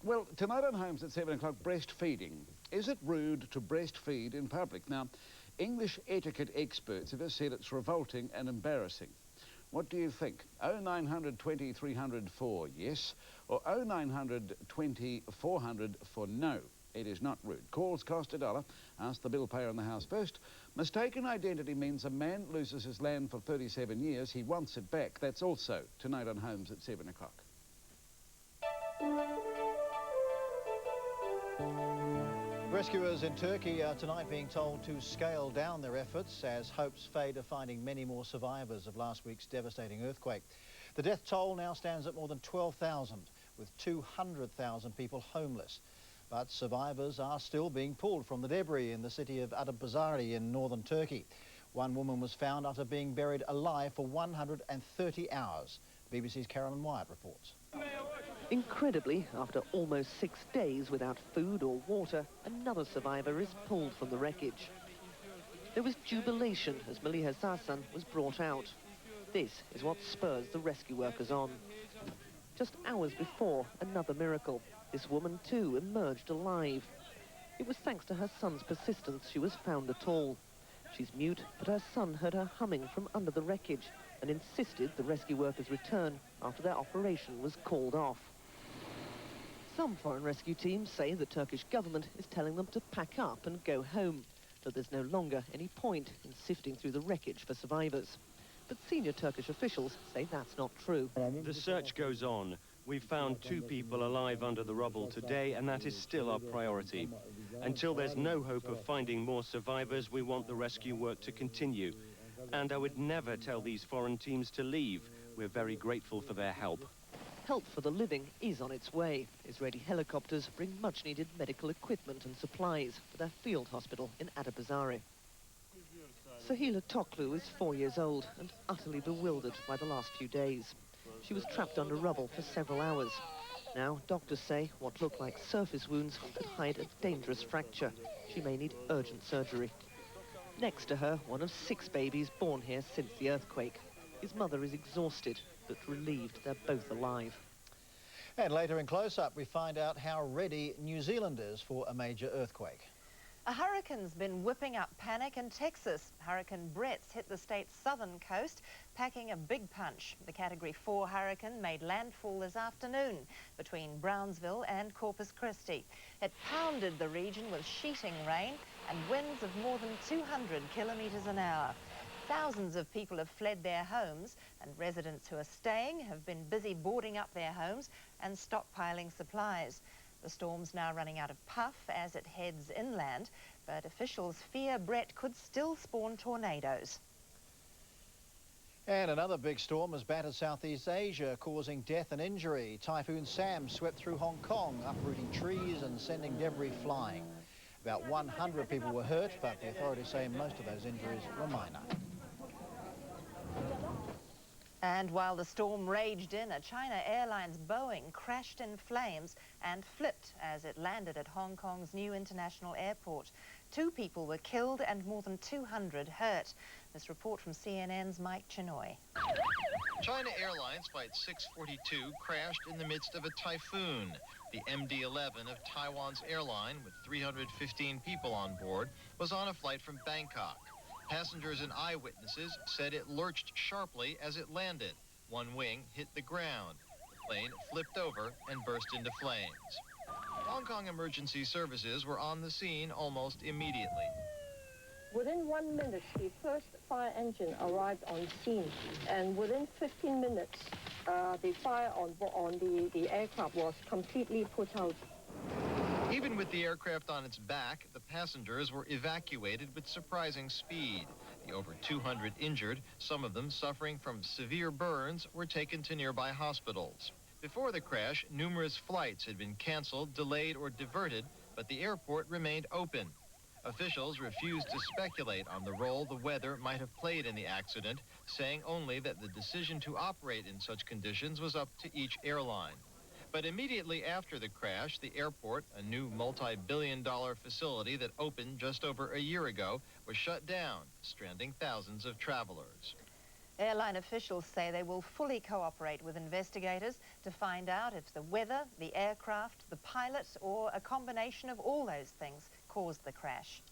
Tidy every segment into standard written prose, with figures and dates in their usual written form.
Well, tonight on Homes at 7 o'clock, breastfeeding. Is it rude to breastfeed in public? Now, English etiquette experts have just said it's revolting and embarrassing. What do you think? 0900 20 300 for yes, or 0900 20 400 for no. It is not rude. Calls cost $1. Ask the bill payer in the house first. Mistaken identity means a man loses his land for 37 years. He wants it back. That's also tonight on Homes at 7 o'clock. Rescuers in Turkey are tonight being told to scale down their efforts as hopes fade of finding many more survivors of last week's devastating earthquake. The death toll now stands at more than 12,000, with 200,000 people homeless. But survivors are still being pulled from the debris in the city of Adapazarı in northern Turkey. One woman was found after being buried alive for 130 hours. BBC's Carolyn Wyatt reports. Incredibly, after almost 6 days without food or water, another survivor is pulled from the wreckage. There was jubilation as Maliha Sasan was brought out. This is what spurs the rescue workers on. Just hours before, another miracle. This woman too emerged alive. It was thanks to her son's persistence she was found at all. She's mute, but her son heard her humming from under the wreckage and insisted the rescue workers return after their operation was called off. Some foreign rescue teams say the Turkish government is telling them to pack up and go home, that there's no longer any point in sifting through the wreckage for survivors. But senior Turkish officials say that's not true. The search goes on. We've found 2 people alive under the rubble today, and that is still our priority. Until there's no hope of finding more survivors, we want the rescue work to continue. And I would never tell these foreign teams to leave. We're very grateful for their help. Help for the living is on its way. Israeli helicopters bring much-needed medical equipment and supplies for their field hospital in Adapazarı. Sahila Toklu is 4 years old and utterly bewildered by the last few days. She was trapped under rubble for several hours. Now, doctors say what look like surface wounds could hide a dangerous fracture. She may need urgent surgery. Next to her, one of 6 babies born here since the earthquake. His mother is exhausted, but relieved they're both alive. And later in Close-Up, we find out how ready New Zealand is for a major earthquake. A hurricane's been whipping up panic in Texas. Hurricane Brett's hit the state's southern coast, packing a big punch. The Category 4 hurricane made landfall this afternoon between Brownsville and Corpus Christi. It pounded the region with sheeting rain and winds of more than 200 kilometres an hour. Thousands of people have fled their homes, and residents who are staying have been busy boarding up their homes and stockpiling supplies. The storm's now running out of puff as it heads inland, but officials fear Brett could still spawn tornadoes. And another big storm has battered Southeast Asia, causing death and injury. Typhoon Sam swept through Hong Kong, uprooting trees and sending debris flying. About 100 people were hurt, but the authorities say most of those injuries were minor. And while the storm raged in, a China Airlines Boeing crashed in flames and flipped as it landed at Hong Kong's new international airport. 2 people were killed and more than 200 hurt. This report from CNN's Mike Chinoy. China Airlines Flight 642 crashed in the midst of a typhoon. The MD-11 of Taiwan's airline, with 315 people on board, was on a flight from Bangkok. Passengers and eyewitnesses said it lurched sharply as it landed. One wing hit the ground. The plane flipped over and burst into flames. Hong Kong emergency services were on the scene almost immediately. Within 1 minute, the first fire engine arrived on scene, and within 15 minutes, the fire on the aircraft was completely put out. Even with the aircraft on its back, the passengers were evacuated with surprising speed. The over 200 injured, some of them suffering from severe burns, were taken to nearby hospitals. Before the crash, numerous flights had been canceled, delayed, or diverted, but the airport remained open. Officials refused to speculate on the role the weather might have played in the accident, saying only that the decision to operate in such conditions was up to each airline. But immediately after the crash, the airport, a new multi-billion-dollar facility that opened just over a year ago, was shut down, stranding thousands of travelers. Airline officials say they will fully cooperate with investigators to find out if the weather, the aircraft, the pilot, or a combination of all those things caused the crash.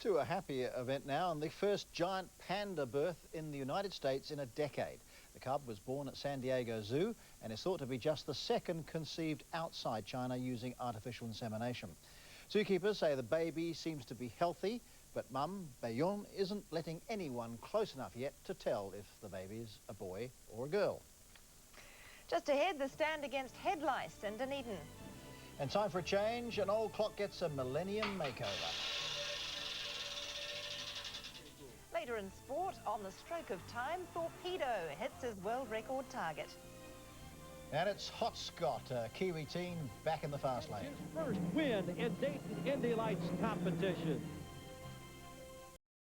To a happier event now, and the first giant panda birth in the United States in a decade. The cub was born at San Diego Zoo and is thought to be just the second conceived outside China using artificial insemination. Zookeepers say the baby seems to be healthy, but Mum, Bayon, isn't letting anyone close enough yet to tell if the baby's a boy or a girl. Just ahead, the stand against head lice in Dunedin. And time for a change, an old clock gets a millennium makeover. Later in sport, on the stroke of time, Torpedo hits his world record target. And it's Hot Scott, a Kiwi teen back in the fast lane. His first win in Dayton Indy Lights competition.